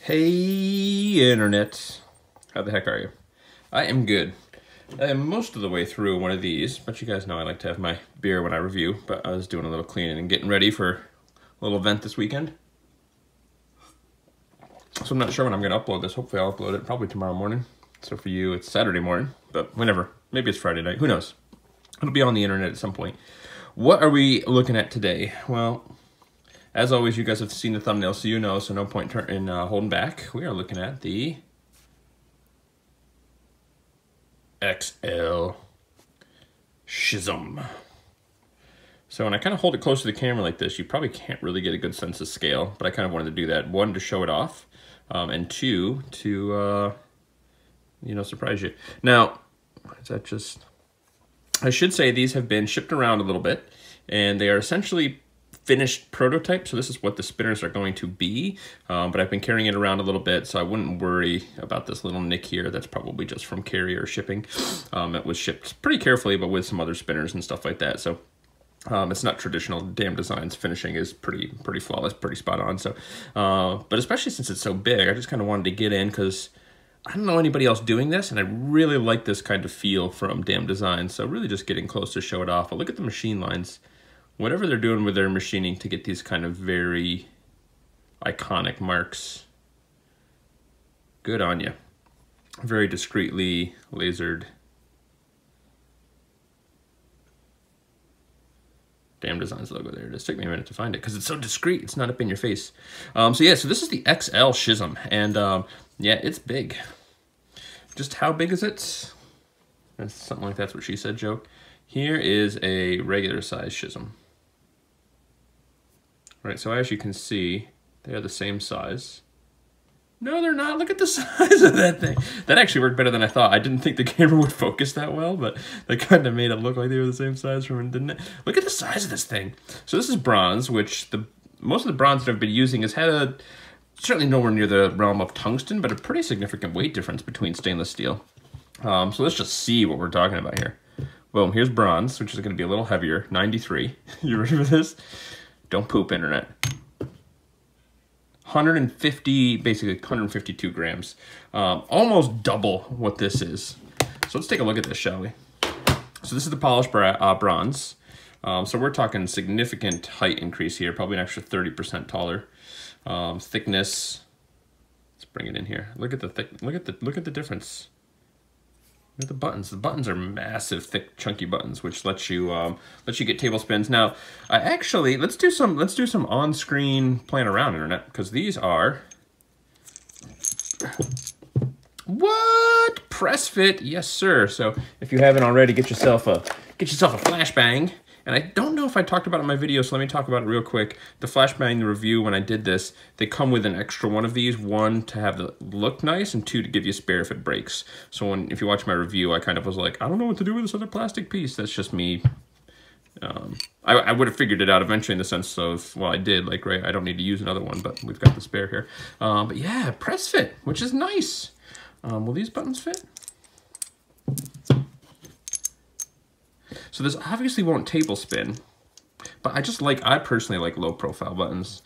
Hey, Internet. How the heck are you? I am good. I am most of the way through one of these, but you guys know I like to have my beer when I review, but I was doing a little cleaning and getting ready for a little event this weekend. So I'm not sure when I'm going to upload this. Hopefully I'll upload it probably tomorrow morning. So for you, it's Saturday morning, but whenever. Maybe it's Friday night. Who knows? It'll be on the internet at some point. What are we looking at today? Well, as always, you guys have seen the thumbnail, so you know, so no point in holding back. We are looking at the XL Schism. So when I kind of hold it close to the camera like this, you probably can't really get a good sense of scale, but I kind of wanted to do that. One, to show it off, and two, to, surprise you. Now, is that just... I should say these have been shipped around a little bit, and they are essentially finished prototype, so this is what the spinners are going to be, but I've been carrying it around a little bit, so I wouldn't worry about this little nick here. That's probably just from carrier shipping. It was shipped pretty carefully, but with some other spinners and stuff like that, so it's not traditional Damn Designs. Finishing is pretty flawless, pretty spot on. So, but especially since it's so big, I just kind of wanted to get in because I don't know anybody else doing this, and I really like this kind of feel from Damn Designs. So really just getting close to show it off. But look at the machine lines. Whatever they're doing with their machining to get these kind of very iconic marks. Good on you. Very discreetly lasered. Damn Designs logo there. It just took me a minute to find it because it's so discreet. It's not up in your face. So this is the XL Schism, and yeah, it's big. Just how big is it? That's something like that's what she said joke. Here is a regular size Schism. All right, so as you can see, they are the same size. No, they're not. Look at the size of that thing. That actually worked better than I thought. I didn't think the camera would focus that well, but they kind of made it look like they were the same size from it, didn't it? Look at the size of this thing. So this is bronze, which most of the bronze that I've been using has had certainly nowhere near the realm of tungsten, but a pretty significant weight difference between stainless steel. So let's just see what we're talking about here. Boom, here's bronze, which is going to be a little heavier, 93. You ready for this? Don't poop, Internet. 150, basically 152 grams. Almost double what this is. So let's take a look at this, shall we? So this is the polished bronze. So we're talking significant height increase here, probably an extra 30% taller. Thickness. Let's bring it in here. Look at the look at the difference. Look at the buttons. The buttons are massive, thick, chunky buttons, which lets you get table spins. Now, let's do some on-screen playing around, Internet, because these are what? Press fit, yes sir. So if you haven't already, get yourself a flashbang. And I don't know if I talked about it in my video, so let me talk about it real quick. The flashbang review, when I did this, they come with an extra one of these. One, to have the look nice, and two, to give you a spare if it breaks. So if you watch my review, I kind of was like, I don't know what to do with this other plastic piece. That's just me. I would have figured it out eventually in the sense of, well, I did, like, right, I don't need to use another one, but we've got the spare here. But yeah, press fit, which is nice. Will these buttons fit? So this obviously won't table spin, but I personally like low profile buttons.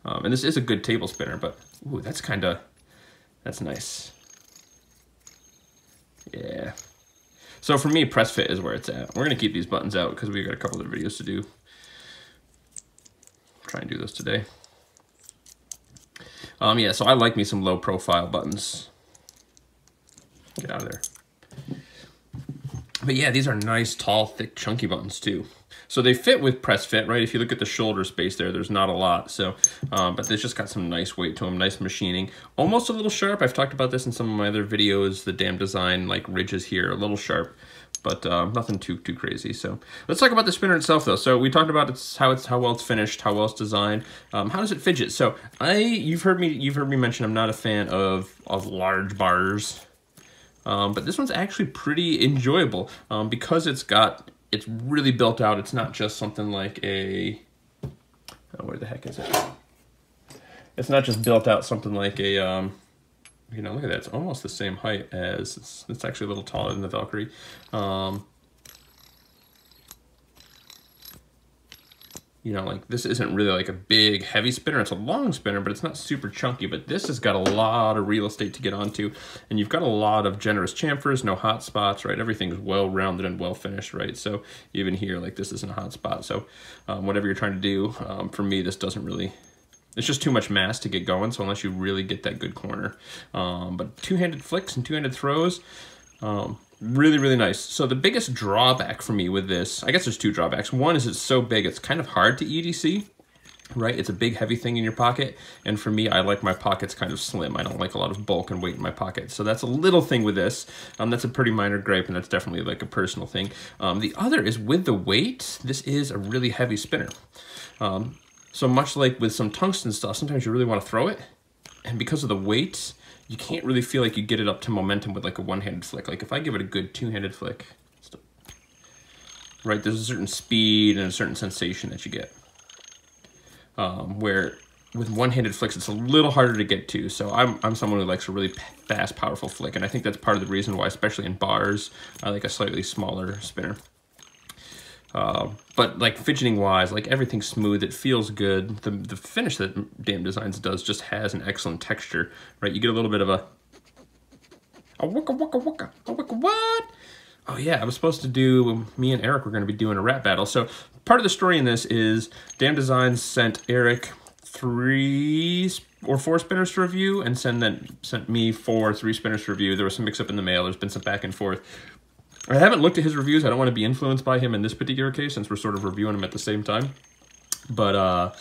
And this is a good table spinner, but ooh, that's nice. Yeah. So for me, press fit is where it's at. We're gonna keep these buttons out because we've got a couple of videos to do. Try and do this today. Yeah, so I like me some low profile buttons. Get out of there. But yeah, these are nice, tall, thick, chunky buttons too. So they fit with press fit, right? If you look at the shoulder space there's not a lot. So, but they've just got some nice weight to them, nice machining. Almost a little sharp. I've talked about this in some of my other videos. The Damn Design, like, ridges here, a little sharp, but nothing too crazy. So let's talk about the spinner itself, though. So we talked about how well it's finished, how well it's designed. How does it fidget? So you've heard me mention I'm not a fan of large bars. But this one's actually pretty enjoyable because it's really built out. It's not just something like where the heck is it? It's not just built out something like a, look at that. It's almost the same height as, it's actually a little taller than the Valkyrie. you know, like this isn't really like a big heavy spinner. It's a long spinner, but it's not super chunky, but this has got a lot of real estate to get onto, and you've got a lot of generous chamfers, no hot spots, right? Everything's well rounded and well finished, right? So even here, like this isn't a hot spot. So whatever you're trying to do, for me, this doesn't really, it's just too much mass to get going. So unless you really get that good corner, but two-handed flicks and two-handed throws, really, really nice. So the biggest drawback for me with this, I guess there's two drawbacks. One is it's so big, it's kind of hard to EDC, right? It's a big, heavy thing in your pocket. And for me, I like my pockets kind of slim. I don't like a lot of bulk and weight in my pocket. So that's a little thing with this. That's a pretty minor gripe, and that's definitely like a personal thing. The other is with the weight, this is a really heavy spinner. So much like with some tungsten stuff, sometimes you really want to throw it. And because of the weight, you can't really feel like you get it up to momentum with like a one-handed flick. Like if I give it a good two-handed flick, right, there's a certain speed and a certain sensation that you get. Where with one-handed flicks, it's a little harder to get to. So I'm someone who likes a really fast, powerful flick. And I think that's part of the reason why, especially in bars, I like a slightly smaller spinner. But like fidgeting wise, like everything's smooth, it feels good. The finish that Damn Designs does just has an excellent texture, right? You get a little bit of a waka waka waka, a waka what? Oh yeah, I was supposed to do, me and Eric were gonna be doing a rap battle. So part of the story in this is Damn Designs sent Eric 3 or 4 spinners to review and sent me 3 spinners to review. There was some mix up in the mail, there's been some back and forth. I haven't looked at his reviews. I don't want to be influenced by him in this particular case since we're sort of reviewing them at the same time. But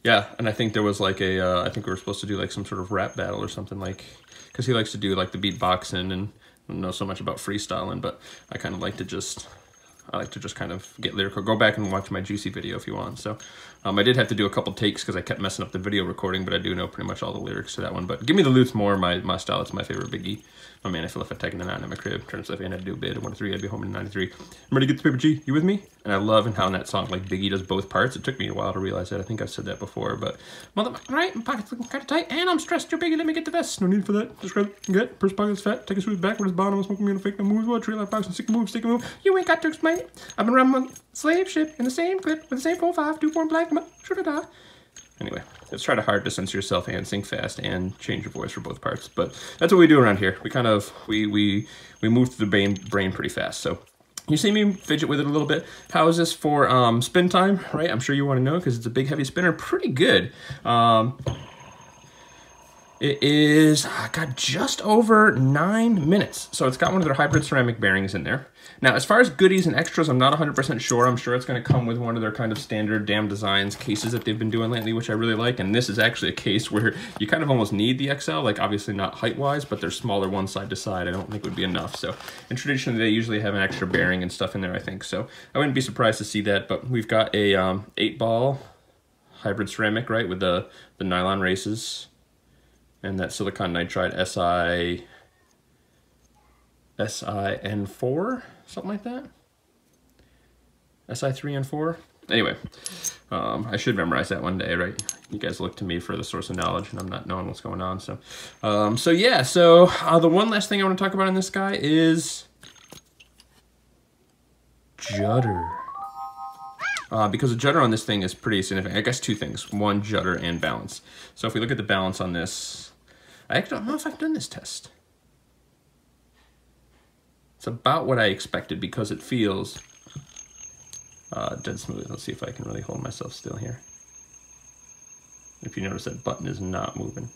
yeah, and I think there was like a, I think we were supposed to do like some sort of rap battle or something, like, because he likes to do like the beatboxing and I don't know so much about freestyling, but I kind of like to just, kind of get lyrical. Go back and watch my Juicy video if you want. So I did have to do a couple takes because I kept messing up the video recording, but I do know pretty much all the lyrics to that one. But Give Me the Loots More, my style, it's my favorite biggie. My man, I feel if I taking a 9 in my crib, turn stuff in, had to do a bit, I went 3, I'd be home in 93. I'm ready to get the paper G, you with me? And I love how in that song, like Biggie does both parts. It took me a while to realize that. I think I've said that before, but right, my pocket's looking kind of tight, and I'm stressed, you're Biggie, let me get the vest. No need for that, just grab it, get, purse pocket's fat, take a switch back with his bottom, I'm smoking me on a fake, no moves, what, tree life box, and stick a move, you ain't got to explain it. I've been around my slave ship in the same clip, with the same 4-5, 2-4 black, should have died. Anyway, let's try to hard to censor yourself and sing fast and change your voice for both parts. But that's what we do around here. We kind of, we move through the brain pretty fast. So you see me fidget with it a little bit. How is this for spin time, right? I'm sure you want to know because it's a big, heavy spinner. Pretty good. It is, got just over 9 minutes. So it's got one of their hybrid ceramic bearings in there. Now, as far as goodies and extras, I'm not 100% sure. I'm sure it's going to come with one of their kind of standard Damn Designs cases that they've been doing lately, which I really like. And this is actually a case where you kind of almost need the XL, like obviously not height-wise, but they're smaller one side to side. I don't think would be enough. So, and traditionally, they usually have an extra bearing and stuff in there, I think. So I wouldn't be surprised to see that. But we've got a 8-ball hybrid ceramic, right, with the nylon races. And that silicon nitride SiN4, something like that. Si3N4. Anyway, I should memorize that one day, right? You guys look to me for the source of knowledge, and I'm not knowing what's going on. So, yeah. So the one last thing I want to talk about in this guy is judder. Because the judder on this thing is pretty significant. I guess 2 things: 1, judder, and balance. So if we look at the balance on this. I actually don't know if I've done this test. It's about what I expected because it feels dead smooth. Let's see if I can really hold myself still here. If you notice that button is not moving.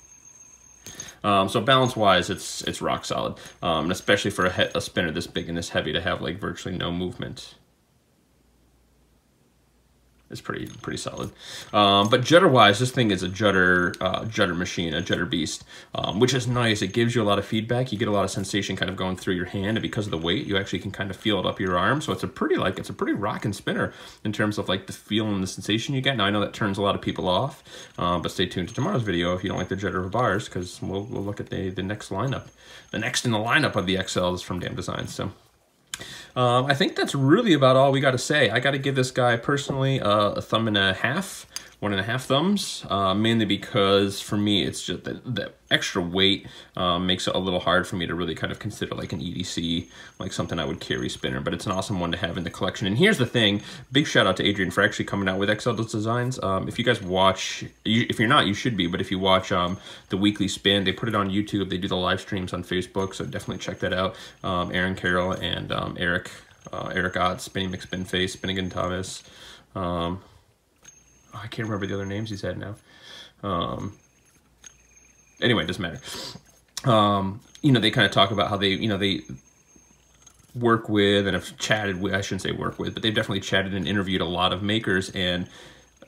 So balance-wise, it's rock solid, and especially for a spinner this big and this heavy to have like virtually no movement. It's pretty solid. But judder-wise, this thing is a judder machine, a judder beast, which is nice. It gives you a lot of feedback. You get a lot of sensation kind of going through your hand, and because of the weight, you actually can kind of feel it up your arm. So it's a pretty rockin' spinner in terms of like the feel and the sensation you get. Now I know that turns a lot of people off, but stay tuned to tomorrow's video if you don't like the judder of bars, because we'll look at the next lineup. The next in the lineup of the XLs from Damn Designs. So. I think that's really about all we got to say. I got to give this guy personally a 1.5 thumbs 1.5 thumbs, mainly because for me it's just the extra weight makes it a little hard for me to really kind of consider like an EDC, like something I would carry spinner, but it's an awesome one to have in the collection. And here's the thing, big shout out to Adrian for actually coming out with XL designs. If you guys watch, if you're not, you should be, but if you watch the weekly spin, they put it on YouTube, they do the live streams on Facebook, so definitely check that out. Aaron Carroll and Eric Ott, Spinning McSpin Face, Spinnigan Thomas. I can't remember the other names he's had now. Anyway, it doesn't matter. You know, they kind of talk about how they, you know, they work with and have chatted with, I shouldn't say work with, but they've definitely chatted and interviewed a lot of makers, and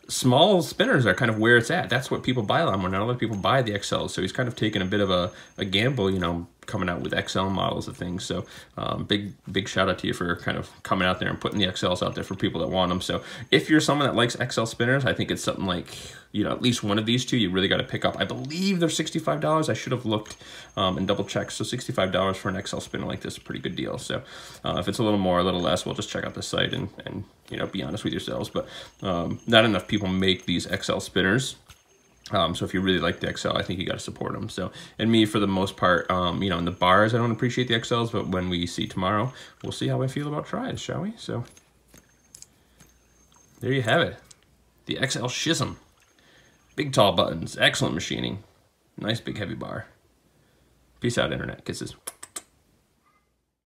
small spinners are kind of where it's at. That's what people buy a lot more. Not a lot of people buy the XLs, so he's kind of taken a bit of a gamble, you know, coming out with XL models of things. So big shout out to you for kind of coming out there and putting the XLs out there for people that want them. So if you're someone that likes XL spinners, I think it's something like, you know, at least one of these two you really got to pick up. I believe they're $65. I should have looked and double checked. So $65 for an XL spinner like this is a pretty good deal. So if it's a little more, a little less, we'll just check out the site and you know, be honest with yourselves. But not enough people make these XL spinners. So if you really like the XL, I think you got to support them. So, and me, for the most part, you know, in the bars, I don't appreciate the XLs, but when we see tomorrow, we'll see how I feel about tries, shall we? So there you have it. The XL Schism. Big tall buttons, excellent machining, nice big heavy bar. Peace out, internet. Kisses.